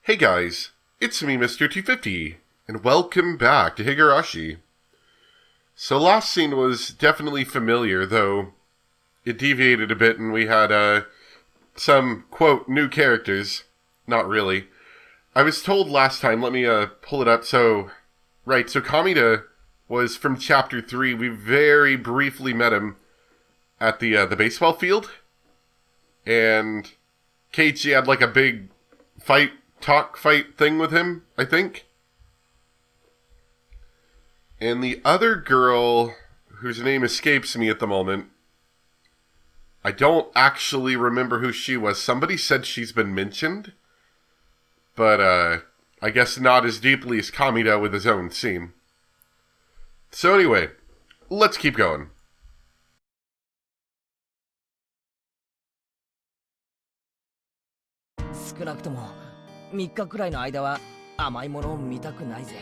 Hey guys, it's me, Mr. 250, and welcome back to Higurashi. So last scene was definitely familiar, though it deviated a bit and we had some, quote, new characters. Not really. I was told last time, let me pull it up, so Kamita was from Chapter 3. We very briefly met him at the baseball field, and Keiichi had like a big talk fight thing with him, I think. And the other girl, whose name escapes me at the moment, I don't actually remember who she was. Somebody said she's been mentioned, but I guess not as deeply as Kamita with his own scene. So anyway, let's keep going. 少なくとも3日くらいの間は甘いものを見たくないぜ。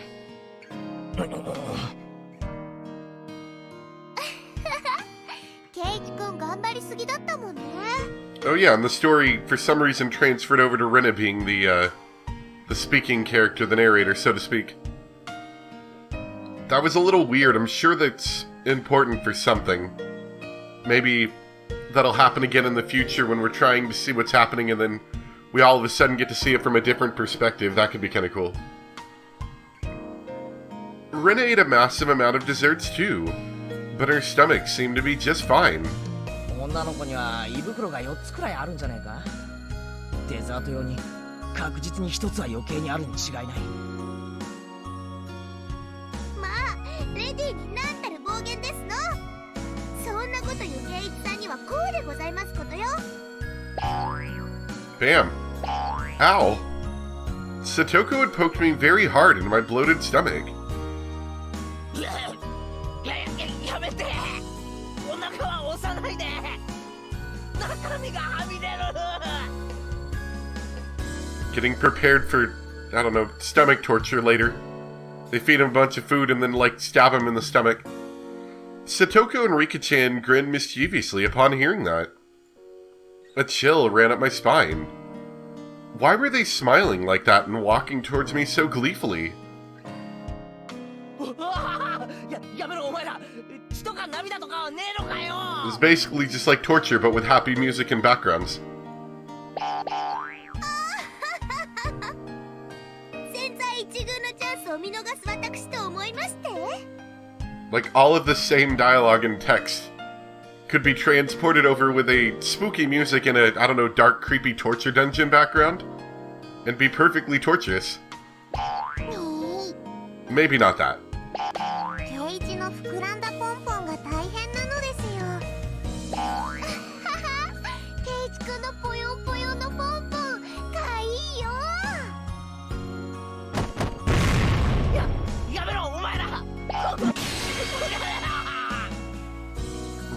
ケイチ君頑張りすぎだったもんね。 Oh yeah, and the story for some reason transferred over to Rena being the speaking character, the narrator, so to speak. That was a little weird. I'm sure that's important for something. Maybe that'll happen again in the future when we're trying to see what's happening and then we all of a sudden get to see it from a different perspective. That could be kind of cool. Rena ate a massive amount of desserts too, but her stomach seemed to be just fine. 女の子には胃袋が4つくらいあるんじゃないか。デザート用に確実に1つは余計にあるに違いない。まあ、レディーになんたる暴言ですの。そんなこと言うケイチさんにはこうでございますことよ。 Bam. Ow. Satoko had poked me very hard in my bloated stomach. Getting prepared for, I don't know, stomach torture later. They feed him a bunch of food and then, stab him in the stomach. Satoko and Rika-chan grinned mischievously upon hearing that. A chill ran up my spine. Why were they smiling like that and walking towards me so gleefully? It was basically just like torture, but with happy music and backgrounds. Like all of the same dialogue and text could be transported over with a spooky music and a, I don't know, dark, creepy torture dungeon background and be perfectly torturous. Maybe not that.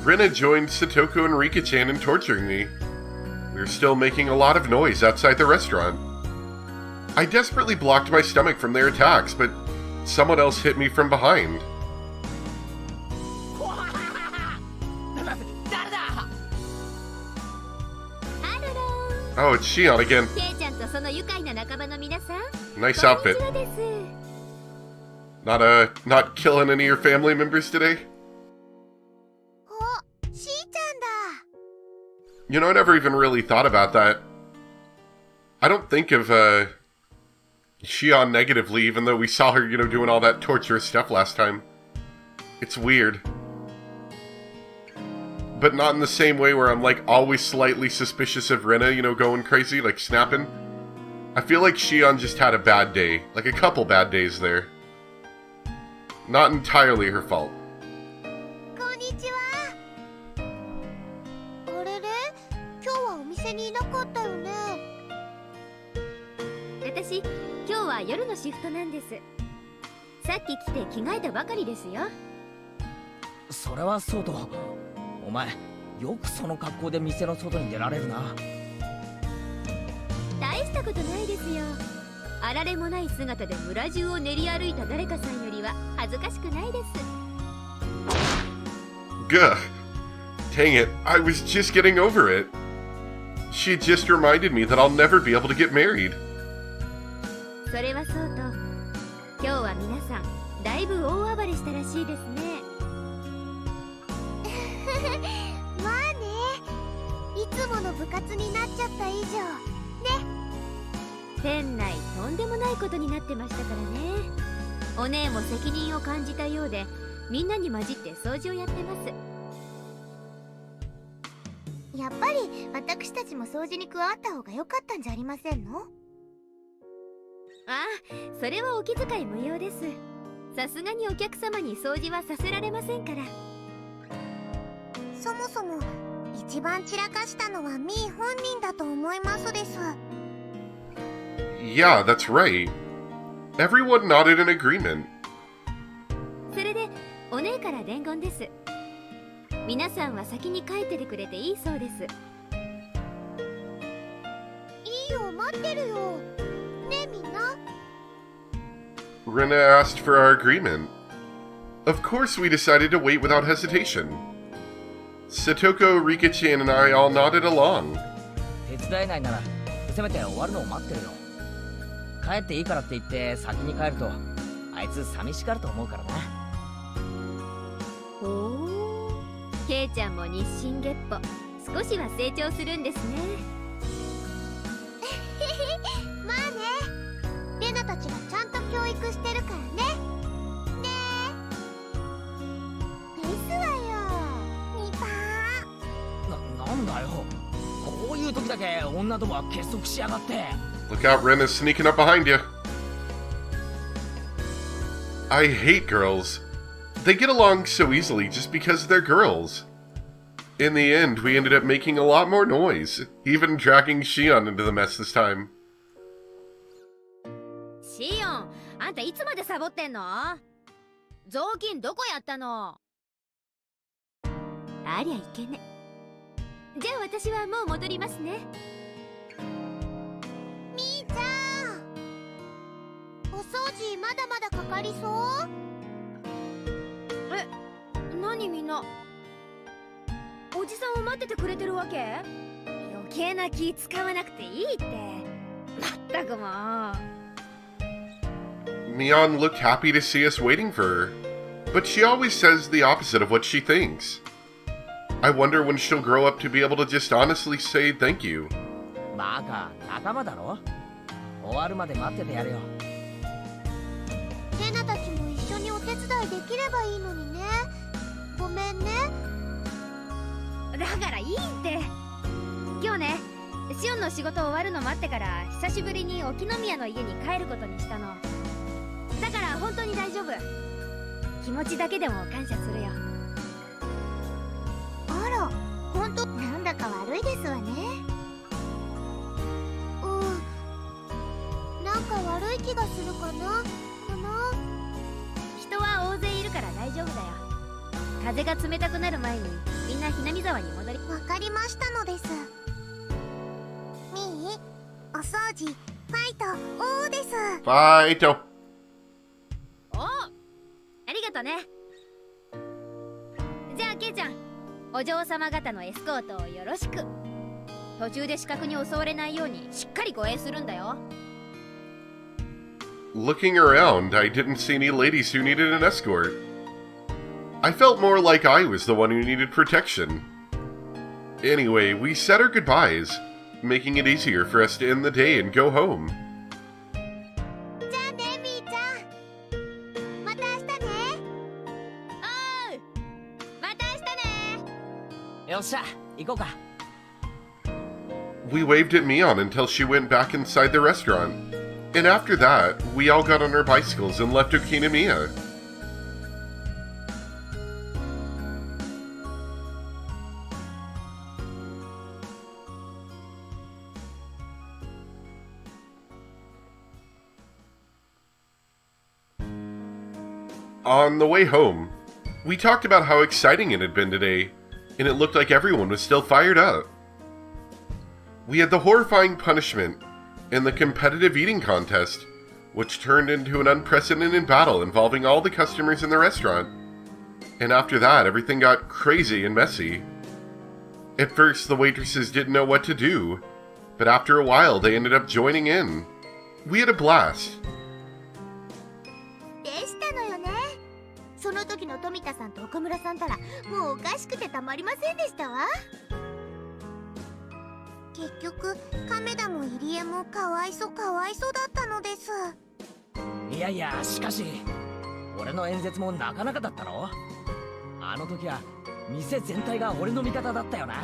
Rena joined Satoko and Rika-chan in torturing me. We were still making a lot of noise outside the restaurant. I desperately blocked my stomach from their attacks, but someone else hit me from behind. Oh, it's Shion again. Nice outfit. Not killing any of your family members today? You know, I never even really thought about that. I don't think of, Shion negatively, even though we saw her, doing all that torturous stuff last time. It's weird. But not in the same way where I'm, always slightly suspicious of Rena, going crazy, snapping. I feel like Shion just had a bad day. A couple bad days there. Not entirely her fault. 私、今日は夜のシフトなんです。さっき来て着替えたばかりですよ。それはそうと、お前よくその格好で店の外に出られるな。大したことないですよ。あられもない姿で村中を練り歩いた誰かさんよりは恥ずかしくないです。Gah. Dang it, I was just getting over it. She just reminded me that I'll never be able to get married. それはそうと、今日は皆さんだいぶ大暴れしたらしいですね。まあね、いつもの部活になっちゃった以上ね。店内とんでもないことになってましたからね。お姉も責任を感じたようで、みんなに混じって掃除をやってます。やっぱり私たちも掃除に加わった方が良かったんじゃありませんの？ああ、それはお気遣い無用です。さすがにお客様に掃除はさせられませんから。そもそも一番散らかしたのはミー本人だと思いますです。Yeah, that's right. Everyone nodded in agreement. それでお姉から伝言です。皆さんは先に帰っててくれていいそうです。いいよ、待ってるよ。ねえみんな。Rena asked for our agreement. Of course, we decided to wait without hesitation. Satoko, Rika-chan, and I all nodded along. 手伝えないならせめて終わるのを待ってるよ。帰っていいからって言って先に帰るとあいつ寂しがると思うからな。おお、ケイちゃんも日進月歩、少しは成長するんですね。まあね、レナたちがちゃんと教育してるからね。ねえ。ですわよ、ミパー。なんだよ、こういう時だけ女どもは結束しやがって。 Look out, Rena's sneaking up behind you. I hate girls. They get along so easily just because they're girls. In the end, we ended up making a lot more noise, even dragging Shion into the mess this time. シオン、あんたいつまでサボってんの？雑巾どこやったの？ありゃいけね。じゃあ私はもう戻りますね。みーちゃん、お掃除まだまだかかりそう？何みんな、おじさんを待っててくれてるわけ？余計な気使わなくていいって。まったくもう。Mion looked happy to see us waiting for her, but she always says the opposite of what she thinks. I wonder when she'll grow up to be able to just honestly say thank you. バカ、仲間だろ。終わるまで待っててやるよ。レナたちも一緒にお手伝いできればいいのにね。ごめんね。だからいいって。今日ね、シオンの仕事終わるの待ってから久しぶりに沖宮の家に帰ることにしたの。だから本当に大丈夫。気持ちだけでも感謝するよ。あら、本当なんだか悪いですわね。なんか悪い気がするかな。人は大勢いるから大丈夫だよ。風が冷たくなる前にみんなひなみ沢に戻り。わかりましたのです。みー、お掃除、ファイト、おーです。Fight! お、ありがとね。じゃあケイちゃん、お嬢様方のエスコートをよろしく。途中で死角に襲われないようにしっかり護衛するんだよ。Looking around, I didn't see any ladies who needed an escort. I felt more like I was the one who needed protection. Anyway, we said our goodbyes, making it easier for us to end the day and go home. じゃあね、みーちゃん。また明日ね。おう、また明日ね。よっしゃ、行こうか。We waved at Mion until she went back inside the restaurant. And after that, we all got on our bicycles and left Okiniya. On the way home, we talked about how exciting it had been today, and it looked like everyone was still fired up. We had the horrifying punishment and the competitive eating contest, which turned into an unprecedented battle involving all the customers in the restaurant. And after that, everything got crazy and messy. At first, the waitresses didn't know what to do, but after a while, they ended up joining in. We had a blast. でしたのよね。その時の富田さんと岡村さんたらもうおかしくてたまりませんでしたわ。結局亀田も入江もかわいそうだったのです。いやいや、しかし俺の演説もなかなかだったろ。あの時は店全体が俺の味方だったよな。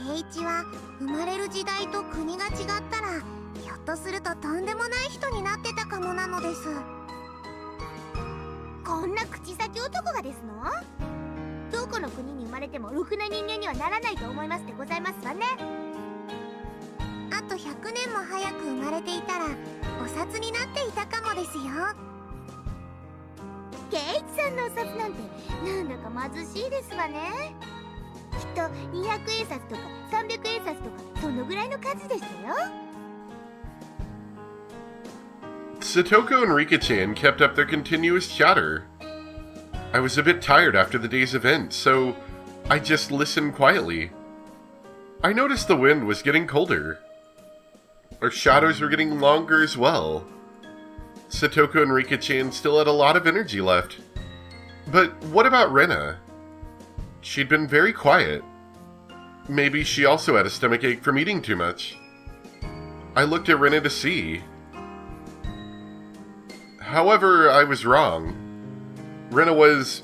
圭一は生まれる時代と国が違ったらひょっとするととんでもない人になってたかもなのです。こんな口先男がですの？どこの国に生まれてもろくな人間にはならないと思いますでございますわね。あと100年も早く生まれていたらお札になっていたかもですよ。圭一さんのお札なんてなんだか貧しいですわね。きっと200円札とか300円札とかそのぐらいの数でしたよ。Satoko and Rika-chan kept up their continuous chatter. I was a bit tired after the day's event, so I just listened quietly. I noticed the wind was getting colder. Our shadows were getting longer as well. Satoko and Rika-chan still had a lot of energy left. But what about Rena? She'd been very quiet. Maybe she also had a stomachache from eating too much. I looked at Rena to see. However, I was wrong. Rena was...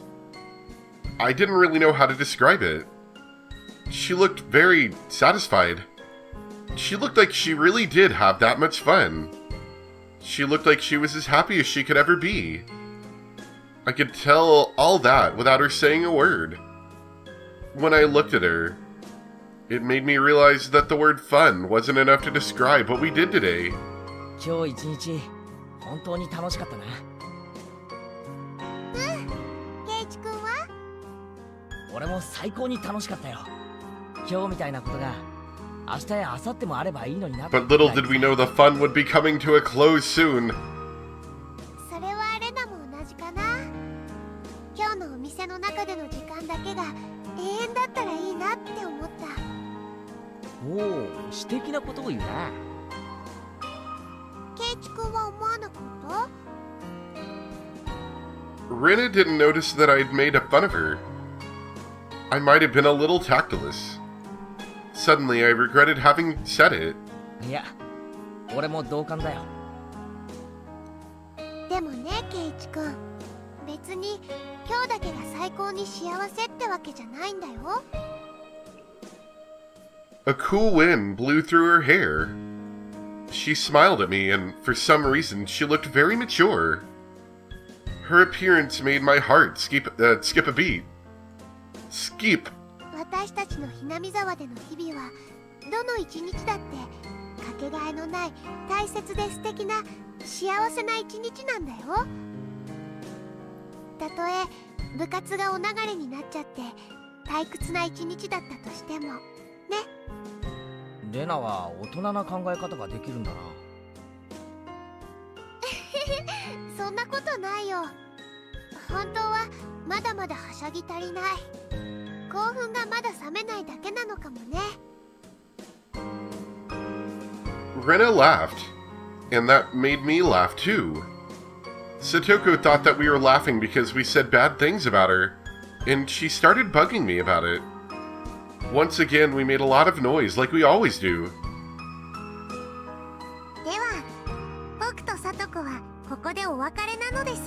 I didn't really know how to describe it. She looked very satisfied. She looked like she really did have that much fun. She looked like she was as happy as she could ever be. I could tell all that without her saying a word. When I looked at her, it made me realize that the word fun wasn't enough to describe what we did today. 今日一日本当に楽しかったな。圭一君は？俺も最高に楽しかったよ。今日みたいなことが明日や明後日もあればいいのにな。But little did we know the fun would be coming to a close soon. それはレナも同じかな。今日のお店の中での時間だけが永遠だったらいいなって思った。おお、詩的なことを言うな。圭一君は思わなかった？ Rena didn't notice that I'd made a fun of her. I might have been a little tactless. Suddenly, I regretted having said it. いや、俺も同感だよ。でもね、圭一君、別に今日だけが最高に幸せってわけじゃないんだよ。A cool wind blew through her hair. She smiled at me, and for some reason, she looked very mature. Her appearance made my heart skip a beat. Skip. 私たちのひなみ沢での日々はどの一日だってかけがえのない大切で素敵な幸せな一日なんだよ。たとえ部活がお流れになっちゃって退屈な一日だったとしてもね。レナは大人な考え方ができるんだな。そんなことないよ。本当はまだまだはしゃぎ足りない。興奮がまだ冷めないだけなのかもね。Rena laughed, and that made me laugh too. Satoko thought that we were laughing because we said bad things about her, and she started bugging me about it. Once again, we made a lot of noise like we always do. では、僕とさとこはここでお別れなのです。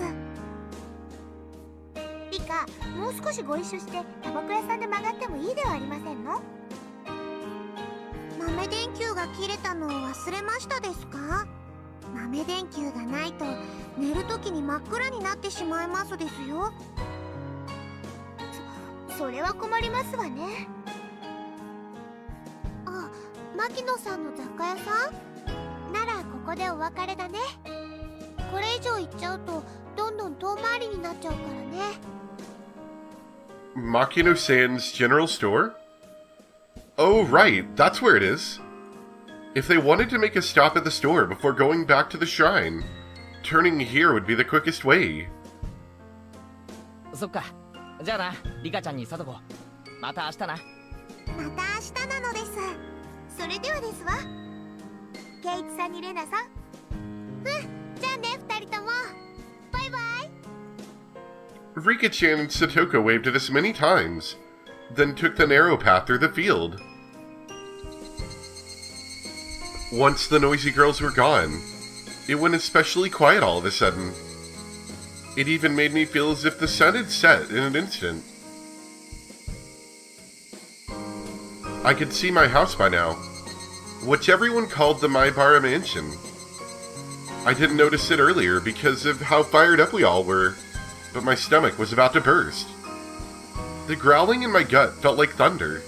リカ、もう少しご一緒してタバコ屋さんで曲がってもいいではありませんの？豆電球が切れたのを忘れましたですか？豆電球がないと寝るときに真っ暗になってしまいますですよ。それは困りますわね。あ、牧野さんの雑貨屋さん？ならここでお別れだね。これ以上行っちゃうとどんどん遠回りになっちゃうからね。Makino-san's general store? Oh, right, that's where it is. If they wanted to make a stop at the store before going back to the shrine, turning here would be the quickest way. そっか。じゃあな、リカちゃんにサトコ。また明日な。また明日なのです。それではですわ。圭一さんにレナさん。じゃあね二人とも。バイバイ。 Rika-chan and Satoko waved at us many times, then took the narrow path through the field. Once the noisy girls were gone, it went especially quiet all of a sudden. It even made me feel as if the sun had set in an instant. I could see my house by now, which everyone called the Maibara Mansion. I didn't notice it earlier because of how fired up we all were, but my stomach was about to burst. The growling in my gut felt like thunder.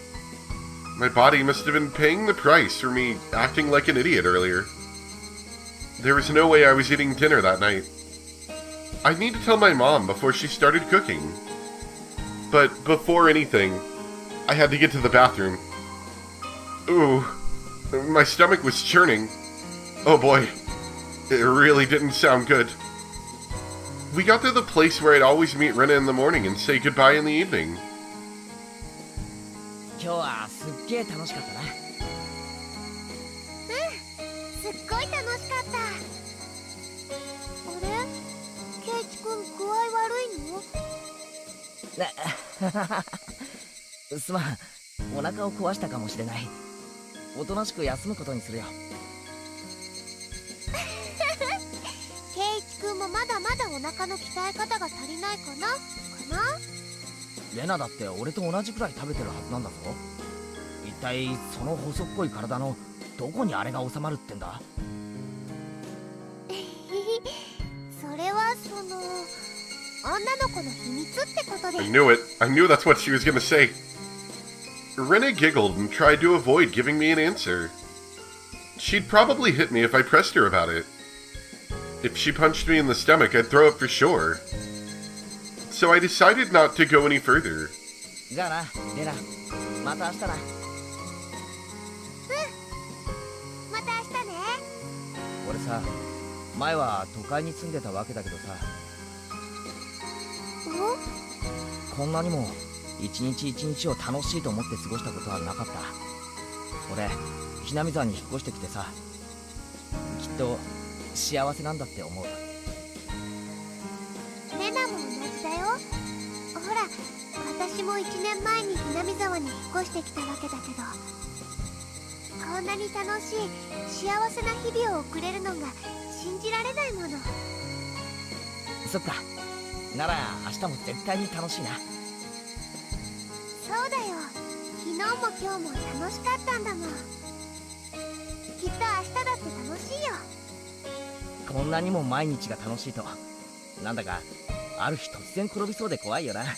My body must have been paying the price for me acting like an idiot earlier. There was no way I was eating dinner that night. I'd need to tell my mom before she started cooking. But before anything, I had to get to the bathroom. Ooh, my stomach was churning. Oh boy, it really didn't sound good. We got to the place where I'd always meet Rena in the morning and say goodbye in the evening. 今日はすっげえ楽しかったな。すっごい楽しかった。あれ、圭一くん具合悪いの？すまん、お腹を壊したかもしれない。おとなしく休むことにするよ。圭一くんもまだまだお腹の鍛え方が足りないかな？レナだって俺と同じくらい食べてるはずなんだぞ。一体その細っこい体のどこにあれが収まるってんだ？それはその女の子の秘密ってことで。 I knew it. I knew that's what she was gonna say. Rena giggled and tried to avoid giving me an answer. She'd probably hit me if I pressed her about it. If she punched me in the stomach, I'd throw up for sure. So I decided not to go any further. じゃあな、レナ。また明日な。また明日ね。俺さ、前は都会に住んでたわけだけどさ、こんなにも一日一日を楽しいと思って過ごしたことはなかった。俺、ひなみ沢に引っ越してきてさ、きっと幸せなんだって思う。レナも同じだよ。ほら、私も1年前にひなみ沢に引っ越してきたわけだけど、こんなに楽しい幸せな日々を送れるのが信じられないもの。そっか、なら明日も絶対に楽しいな。そうだよ、昨日も今日も楽しかったんだもん。きっと明日だって楽しいよ。こんなにも毎日が楽しいと、なんだかある日突然転びそうで怖いよな。転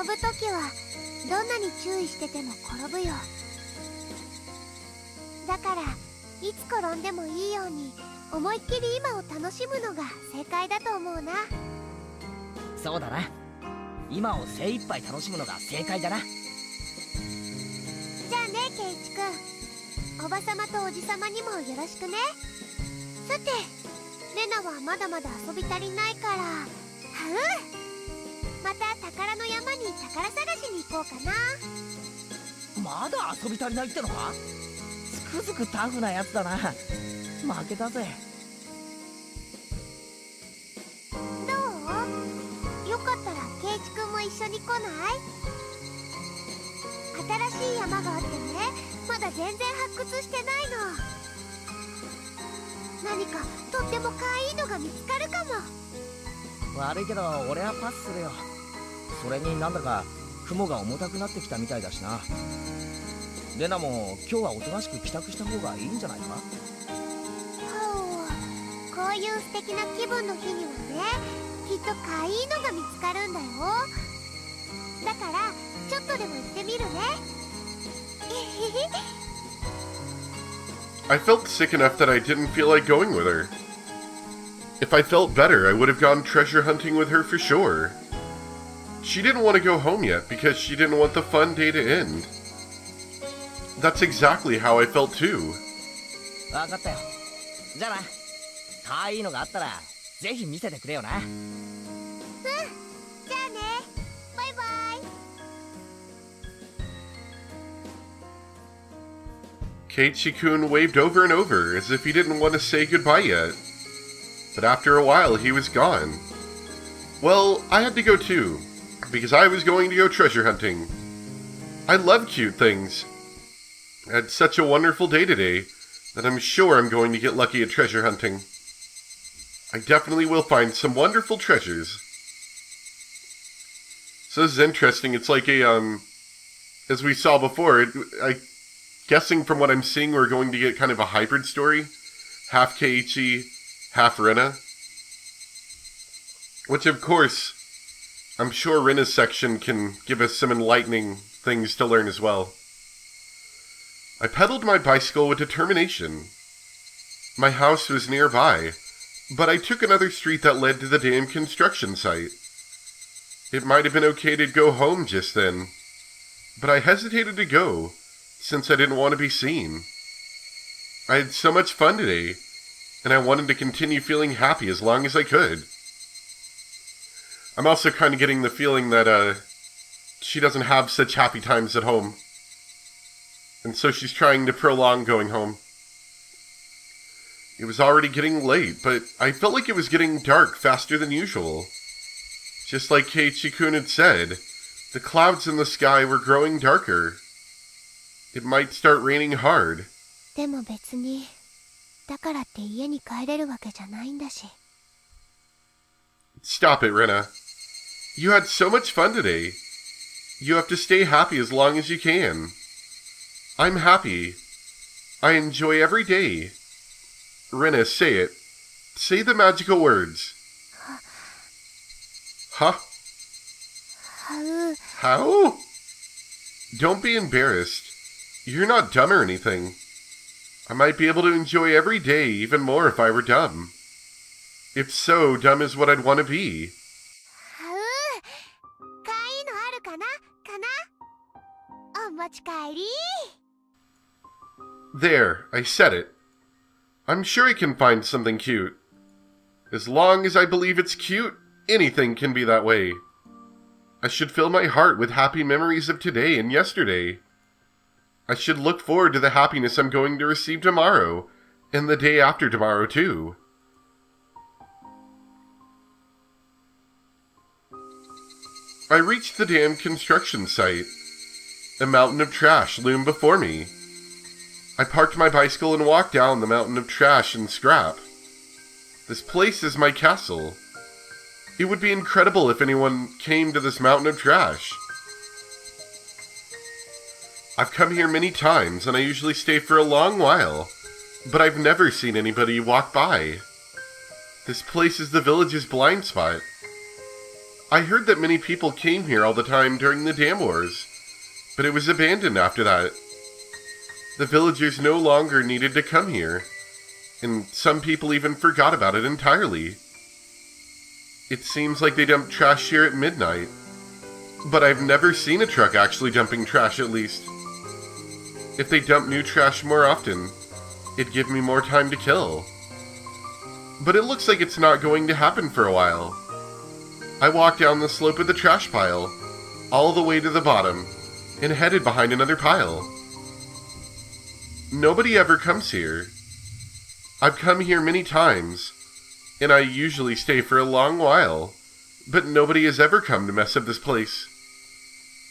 ぶときはどんなに注意してても転ぶよ。だからいつ転んでもいいように思いっきり今を楽しむのが正解だと思うな。そうだな、今を精一杯楽しむのが正解だな。じゃあね、圭一くん、おばさまとおじさまにもよろしくね。さて、レナはまだまだ遊び足りないから、また宝の山に宝探しに行こうかな。まだ遊び足りないってのか？つくづくタフなやつだな。負けたぜ。どう？よかったら圭一くんも一緒に来ない？新しい山があってね、まだ全然発掘してないの。何かとっても可愛いのが見つかるかも。悪いけど俺はパスするよ。それになんだか雲が重たくなってきたみたいだしな。レナも今日はおとなしく帰宅した方がいいんじゃないか？こういう素敵な気分の日にはね、きっと可愛いのが見つかるんだよ。だからちょっとでも行ってみるね。I felt sick enough that I didn't feel like going with her. If I felt better, I would have gone treasure hunting with her for sure. She didn't want to go home yet because she didn't want the fun day to end. That's exactly how I felt too. わかったよ。じゃあな、可愛いのがあったらぜひ見せてくれよな。じゃあね、バイバイ。Keiichi-kun waved over and over as if he didn't want to say goodbye yet. But after a while, he was gone. Well, I had to go too, because I was going to go treasure hunting. I love cute things. I had such a wonderful day today that I'm sure I'm going to get lucky at treasure hunting. I definitely will find some wonderful treasures. So this is interesting. It's like a, as we saw before, guessing from what I'm seeing, we're going to get kind of a hybrid story. Half Keiichi, half Rina. Which, of course, I'm sure Rina's section can give us some enlightening things to learn as well. I pedaled my bicycle with determination. My house was nearby, but I took another street that led to the dam construction site. It might have been okay to go home just then, but I hesitated to go, since I didn't want to be seen. I had so much fun today, and I wanted to continue feeling happy as long as I could. I'm also kind of getting the feeling that, she doesn't have such happy times at home. And so she's trying to prolong going home. It was already getting late, but I felt like it was getting dark faster than usual. Just like Keiichi-kun had said, the clouds in the sky were growing darker. It might start raining hard. でも別にだからって家に帰れるわけじゃないんだし。 Stop it, Rina. You had so much fun today. You have to stay happy as long as you can. I'm happy. I enjoy every day. Rina, say it. Say the magical words. Huh? How? Don't be embarrassed. You're not dumb or anything. I might be able to enjoy every day even more if I were dumb. If so, dumb is what I'd want to be. かいのあるかなお持ち帰り There, I said it. I'm sure I can find something cute. As long as I believe it's cute, anything can be that way. I should fill my heart with happy memories of today and yesterday. I should look forward to the happiness I'm going to receive tomorrow, and the day after tomorrow too. I reached the dam construction site. A mountain of trash loomed before me. I parked my bicycle and walked down the mountain of trash and scrap. This place is my castle. It would be incredible if anyone came to this mountain of trash. I've come here many times and I usually stay for a long while, but I've never seen anybody walk by. This place is the village's blind spot. I heard that many people came here all the time during the dam wars, but it was abandoned after that. The villagers no longer needed to come here, and some people even forgot about it entirely. It seems like they dump trash here at midnight, but I've never seen a truck actually dumping trash at least. If they dump new trash more often, it'd give me more time to kill. But it looks like it's not going to happen for a while. I walked down the slope of the trash pile, all the way to the bottom, and headed behind another pile. Nobody ever comes here. I've come here many times, and I usually stay for a long while, but nobody has ever come to mess up this place.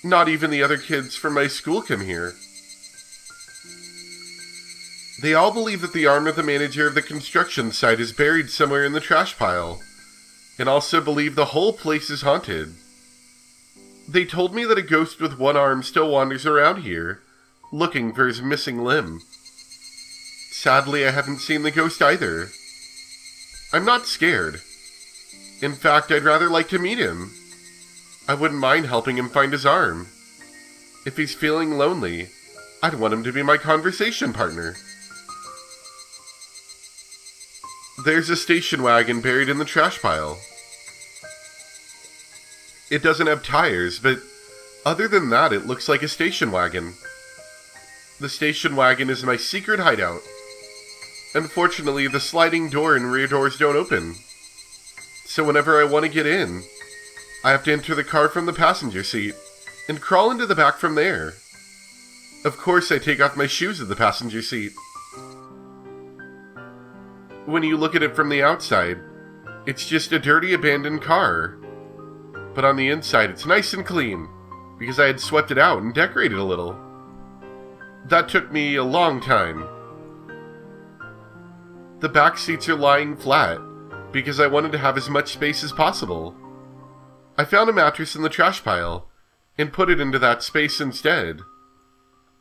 Not even the other kids from my school come here. They all believe that the arm of the manager of the construction site is buried somewhere in the trash pile, and also believe the whole place is haunted. They told me that a ghost with one arm still wanders around here, looking for his missing limb. Sadly, I haven't seen the ghost either. I'm not scared. In fact, I'd rather like to meet him. I wouldn't mind helping him find his arm. If he's feeling lonely, I'd want him to be my conversation partner. There's a station wagon buried in the trash pile. It doesn't have tires, but other than that, it looks like a station wagon. The station wagon is my secret hideout. Unfortunately, the sliding door and rear doors don't open. So whenever I want to get in, I have to enter the car from the passenger seat and crawl into the back from there. Of course, I take off my shoes at the passenger seat. When you look at it from the outside, it's just a dirty abandoned car. But on the inside, it's nice and clean, because I had swept it out and decorated a little. That took me a long time. The back seats are lying flat, because I wanted to have as much space as possible. I found a mattress in the trash pile, and put it into that space instead.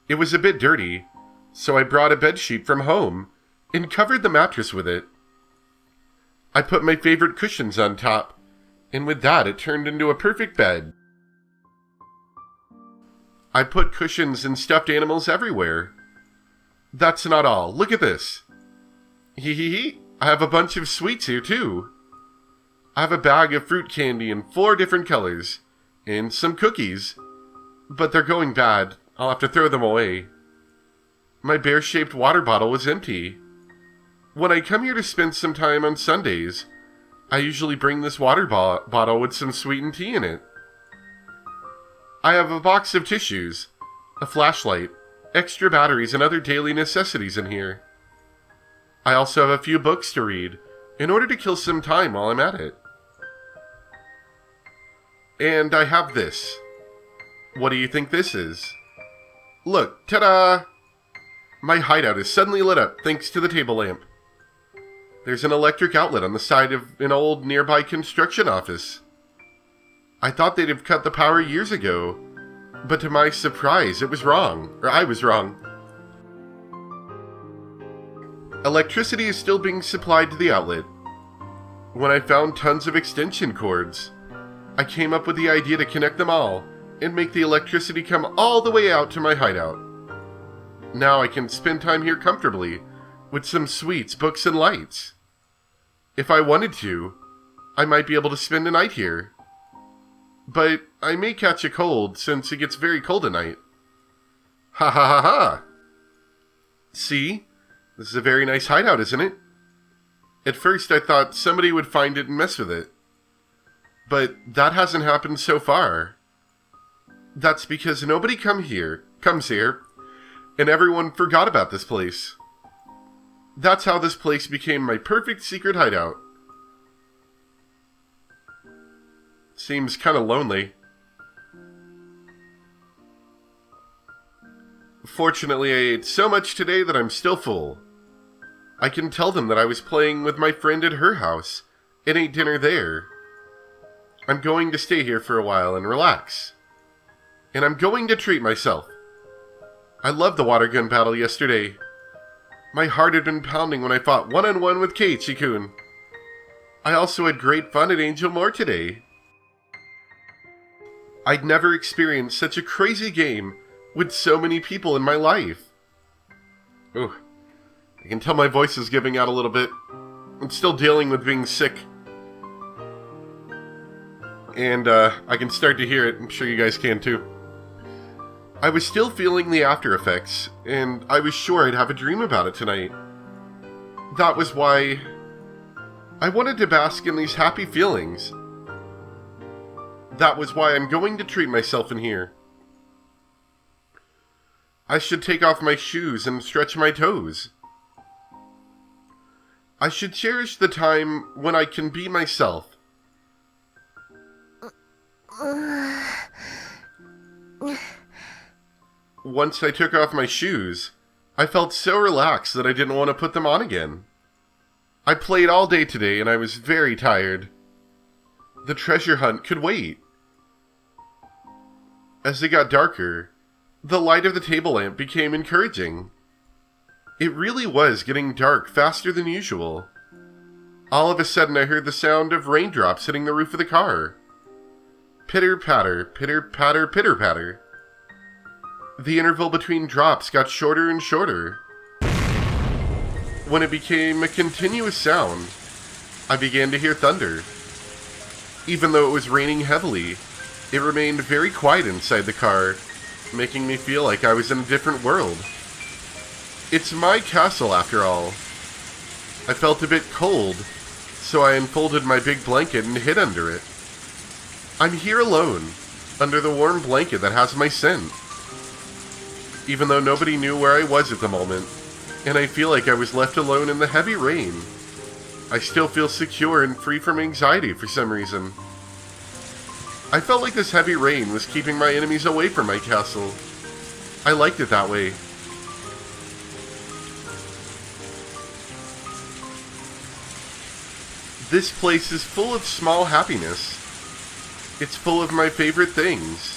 It was a bit dirty, so I brought a bedsheet from home, and covered the mattress with it. I put my favorite cushions on top, and with that it turned into a perfect bed. I put cushions and stuffed animals everywhere. That's not all. Look at this. Hee hee hee. I have a bunch of sweets here too. I have a bag of fruit candy in 4 different colors, and some cookies. But they're going bad. I'll have to throw them away. My bear-shaped water bottle was empty. When I come here to spend some time on Sundays, I usually bring this water bottle with some sweetened tea in it. I have a box of tissues, a flashlight, extra batteries, and other daily necessities in here. I also have a few books to read, in order to kill some time while I'm at it. And I have this. What do you think this is? Look, ta-da! My hideout is suddenly lit up thanks to the table lamp. There's an electric outlet on the side of an old nearby construction office. I thought they'd have cut the power years ago, but to my surprise, it was wrong. Or I was wrong. Electricity is still being supplied to the outlet. When I found tons of extension cords, I came up with the idea to connect them all and make the electricity come all the way out to my hideout. Now I can spend time here comfortably with some sweets, books, and lights. If I wanted to, I might be able to spend a night here. But I may catch a cold since it gets very cold at night. Ha ha ha ha! See? This is a very nice hideout, isn't it? At first I thought somebody would find it and mess with it. But that hasn't happened so far. That's because nobody comes here, and everyone forgot about this place. That's how this place became my perfect secret hideout. Seems kind of lonely. Fortunately, I ate so much today that I'm still full. I can tell them that I was playing with my friend at her house and ate dinner there. I'm going to stay here for a while and relax. And I'm going to treat myself. I loved the water gun battle yesterday. My heart had been pounding when I fought one-on-one with Keiichi-kun. I also had great fun at Angel Moore today. I'd never experienced such a crazy game with so many people in my life. Ooh, I can tell my voice is giving out a little bit. I'm still dealing with being sick. And I can start to hear it. I'm sure you guys can too. I was still feeling the after effects, and I was sure I'd have a dream about it tonight. That was why I wanted to bask in these happy feelings. That was why I'm going to treat myself in here. I should take off my shoes and stretch my toes. I should cherish the time when I can be myself. Once I took off my shoes, I felt so relaxed that I didn't want to put them on again. I played all day today and I was very tired. The treasure hunt could wait. As it got darker, the light of the table lamp became encouraging. It really was getting dark faster than usual. All of a sudden I heard the sound of raindrops hitting the roof of the car. Pitter-patter, pitter-patter, pitter-patter. The interval between drops got shorter and shorter. When it became a continuous sound, I began to hear thunder. Even though it was raining heavily, it remained very quiet inside the car, making me feel like I was in a different world. It's my castle after all. I felt a bit cold, so I unfolded my big blanket and hid under it. I'm here alone, under the warm blanket that has my scent. even though nobody knew where I was at the moment, and I feel like I was left alone in the heavy rain. I still feel secure and free from anxiety for some reason. I felt like this heavy rain was keeping my enemies away from my castle. I liked it that way. This place is full of small happiness. It's full of my favorite things.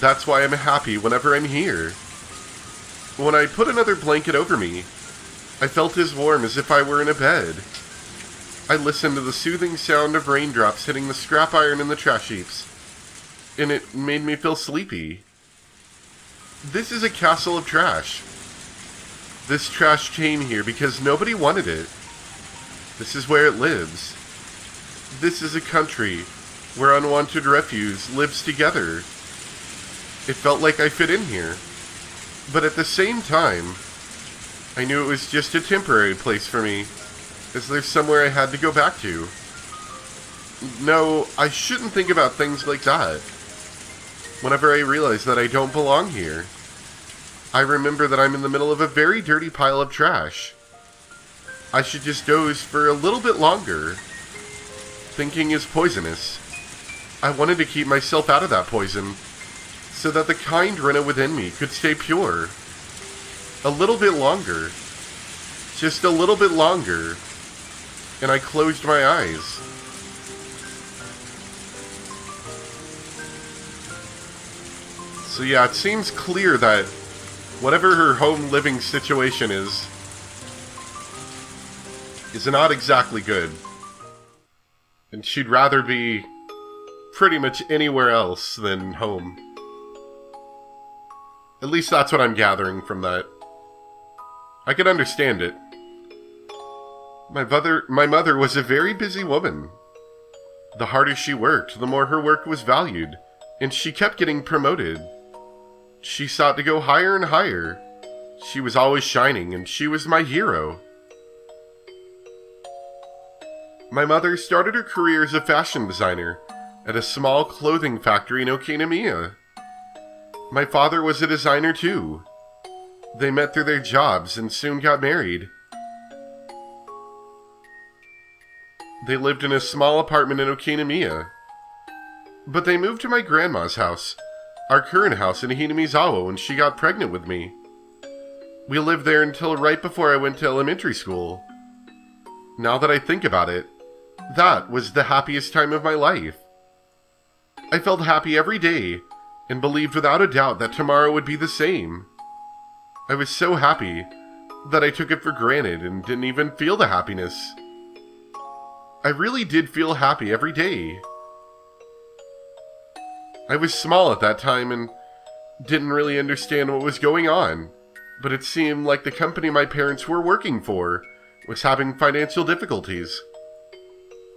That's why I'm happy whenever I'm here. When I put another blanket over me, I felt as warm as if I were in a bed. I listened to the soothing sound of raindrops hitting the scrap iron in the trash heaps, and it made me feel sleepy. This is a castle of trash. This trash came here because nobody wanted it. This is where it lives. This is a country where unwanted refuse lives together. It felt like I fit in here. But at the same time, I knew it was just a temporary place for me, as there's somewhere I had to go back to. No, I shouldn't think about things like that. Whenever I realize that I don't belong here, I remember that I'm in the middle of a very dirty pile of trash. I should just doze for a little bit longer. Thinking is poisonous. I wanted to keep myself out of that poison, so that the kind Rena within me could stay pure. A little bit longer. Just a little bit longer. And I closed my eyes. So yeah, it seems clear that whatever her home living situation is not exactly good. And she'd rather be pretty much anywhere else than home. At least that's what I'm gathering from that. I can understand it. My mother was a very busy woman. The harder she worked, the more her work was valued, and she kept getting promoted. She sought to go higher and higher. She was always shining, and she was my hero. My mother started her career as a fashion designer at a small clothing factory in Okinomiya. My father was a designer too. They met through their jobs and soon got married. They lived in a small apartment in Okinomiya. But they moved to my grandma's house, our current house in Hinamizawa, when she got pregnant with me. We lived there until right before I went to elementary school. Now that I think about it, that was the happiest time of my life. I felt happy every day and believed without a doubt that tomorrow would be the same. I was so happy that I took it for granted and didn't even feel the happiness. I really did feel happy every day. I was small at that time and didn't really understand what was going on, but it seemed like the company my parents were working for was having financial difficulties.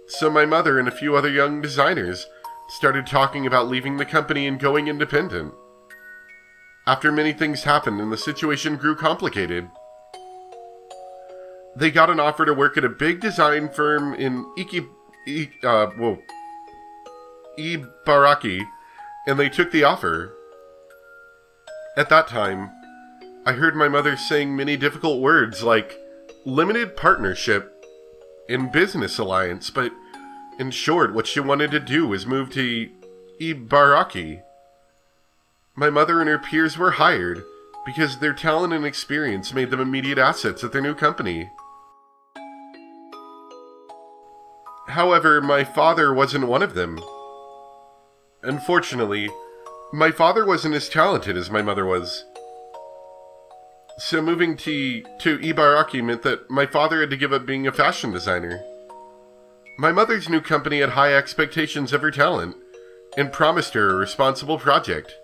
So my mother and a few other young designers started talking about leaving the company and going independent. After many things happened and the situation grew complicated, they got an offer to work at a big design firm in Ibaraki, and they took the offer. At that time, I heard my mother saying many difficult words like limited partnership and business alliance, but in short, what she wanted to do was move to Ibaraki. My mother and her peers were hired because their talent and experience made them immediate assets at their new company. However, my father wasn't one of them. Unfortunately, my father wasn't as talented as my mother was. So moving to Ibaraki meant that my father had to give up being a fashion designer. My mother's new company had high expectations of her talent and promised her a responsible project.